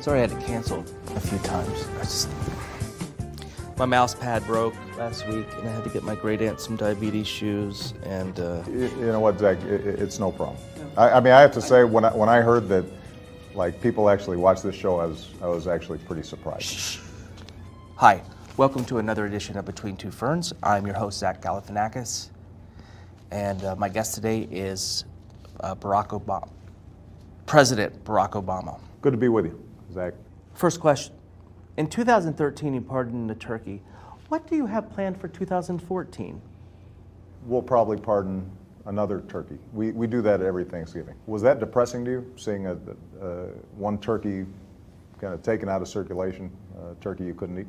Sorry I had to cancel a few times. My mouse pad broke last week, and I had to get my great aunt some diabetes shoes, and... You know what, Zach, it's no problem. I mean, I have to say, when I heard that, like, people actually watch this show, I was actually pretty surprised. Shh. Hi, welcome to another edition of Between Two Ferns. I'm your host, Zach Galifianakis, and my guest today is Barack Obama. President Barack Obama. Good to be with you, Zach. First question. In 2013, you pardoned the turkey. What do you have planned for 2014? We'll probably pardon another turkey. We do that every Thanksgiving. Was that depressing to you, seeing one turkey kind of taken out of circulation, a turkey you couldn't eat?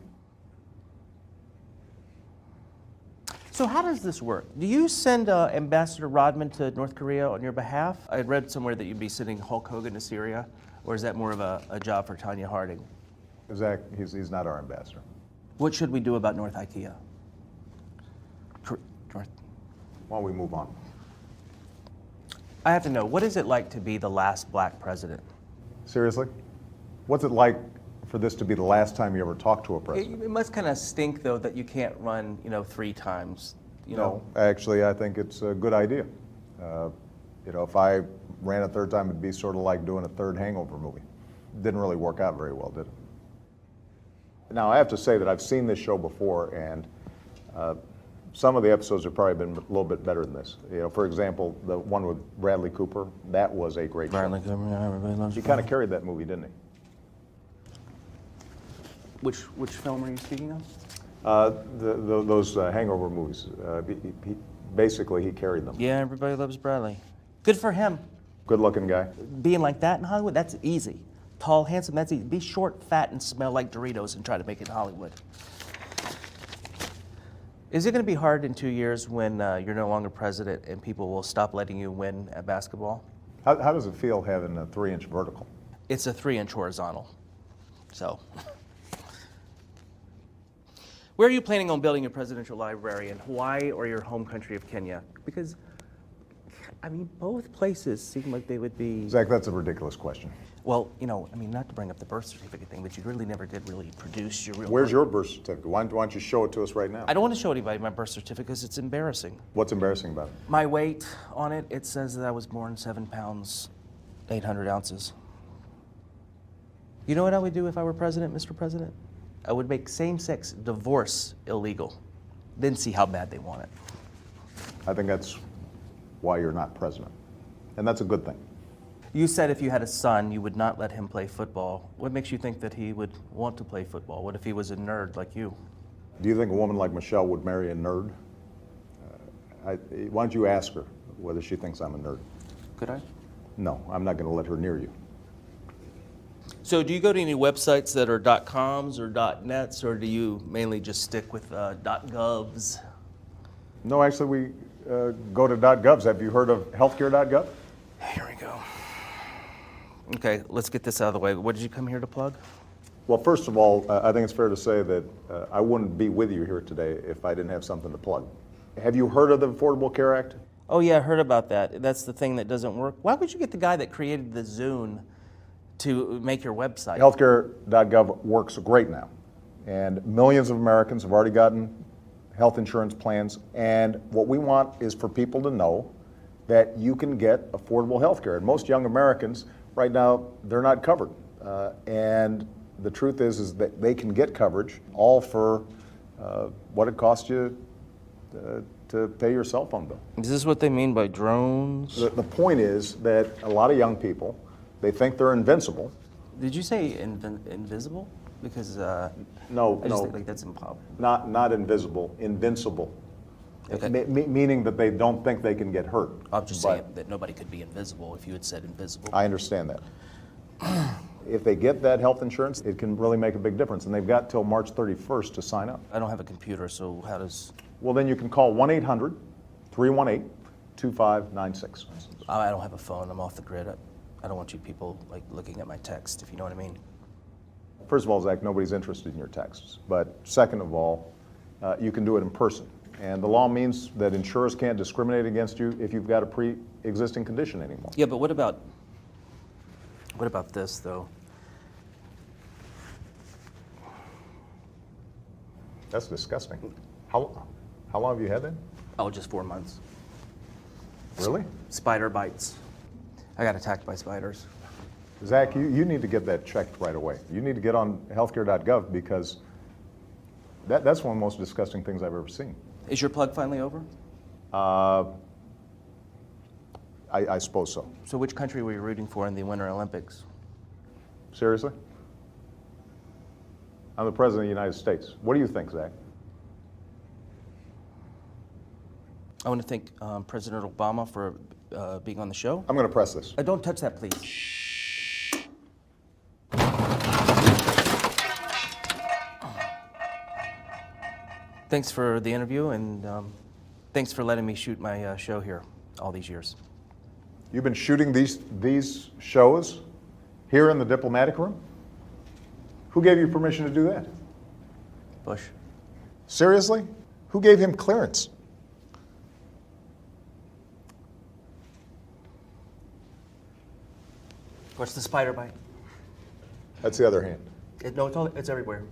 So how does this work? Do you send Ambassador Rodman to North Korea on your behalf? I had read somewhere that you'd be sending Hulk Hogan to Syria, or is that more of a job for Tanya Harding? Zach, he's not our ambassador. What should we do about North IKEA? North. Why don't we move on? I have to know, what is it like to be the last black president? Seriously? What's it like for this to be the last time you ever talked to a president? It must kind of stink, though, that you can't run, 3 times. No, actually, I think it's a good idea. If I ran a third time, it'd be sort of like doing a third Hangover movie. Didn't really work out very well, did it? Now, I have to say that I've seen this show before, and some of the episodes have probably been a little bit better than this. For example, the one with Bradley Cooper, that was a great show. Bradley Cooper, yeah, everybody loves He kind of carried that movie, didn't he? Which film are you speaking of? Those Hangover movies. Basically, he carried them. Yeah, everybody loves Bradley. Good for him. Good-looking guy. Being like that in Hollywood, that's easy. Tall, handsome, that's easy. Be short, fat, and smell like Doritos and try to make it in Hollywood. Is it going to be hard in 2 years when you're no longer president and people will stop letting you win at basketball? How does it feel having a 3-inch vertical? It's a 3-inch horizontal. So, where are you planning on building your presidential library, in Hawaii or your home country of Kenya? Because, both places seem like they would be... Zach, that's a ridiculous question. Well, not to bring up the birth certificate thing, but you really never did really produce your real... Where's your birth certificate? Why don't you show it to us right now? I don't want to show anybody my birth certificate because it's embarrassing. What's embarrassing about it? My weight on it, it says that I was born 7 pounds, 800 ounces. You know what I would do if I were president, Mr. President? I would make same-sex divorce illegal, then see how bad they want it. I think that's why you're not president. And that's a good thing. You said if you had a son, you would not let him play football. What makes you think that he would want to play football? What if he was a nerd like you? Do you think a woman like Michelle would marry a nerd? Why don't you ask her whether she thinks I'm a nerd? Could I? No, I'm not going to let her near you. So do you go to any websites that are .coms or .nets, or do you mainly just stick with .govs? No, actually, we go to .govs. Have you heard of healthcare.gov? Here we go. Okay, let's get this out of the way. What did you come here to plug? Well, first of all, I think it's fair to say that I wouldn't be with you here today if I didn't have something to plug. Have you heard of the Affordable Care Act? Oh yeah, I heard about that. That's the thing that doesn't work. Why would you get the guy that created the Zune to make your website? Healthcare.gov works great now. And millions of Americans have already gotten health insurance plans. And what we want is for people to know that you can get affordable health care. And most young Americans, right now, they're not covered. And the truth is that they can get coverage all for what it costs you to pay your cell phone bill. Is this what they mean by drones? The point is that a lot of young people, they think they're invincible. Did you say invisible? Because No, I just think like that's impossible. Not invisible, invincible. Okay. Meaning that they don't think they can get hurt. I'm just saying that nobody could be invisible if you had said invisible. I understand that. If they get that health insurance, it can really make a big difference. And they've got till March 31st to sign up. I don't have a computer, so how does... Well, then you can call 1-800-318-2596. I don't have a phone. I'm off the grid. I don't want you people like looking at my text, if you know what I mean. First of all, Zach, nobody's interested in your texts. But second of all, you can do it in person. And the law means that insurers can't discriminate against you if you've got a pre-existing condition anymore. Yeah, but what about this, though? That's disgusting. How long have you had that? Oh, just 4 months. Really? Spider bites. I got attacked by spiders. Zach, you need to get that checked right away. You need to get on healthcare.gov because that's one of the most disgusting things I've ever seen. Is your plug finally over? I suppose so. So which country were you rooting for in the Winter Olympics? Seriously? I'm the President of the United States. What do you think, Zach? I want to thank President Obama for being on the show. I'm going to press this. Don't touch that, please. Thanks for the interview, and thanks for letting me shoot my show here all these years. You've been shooting these shows here in the diplomatic room? Who gave you permission to do that? Bush. Seriously? Who gave him clearance? What's the spider bite? That's the other hand. No, it's everywhere.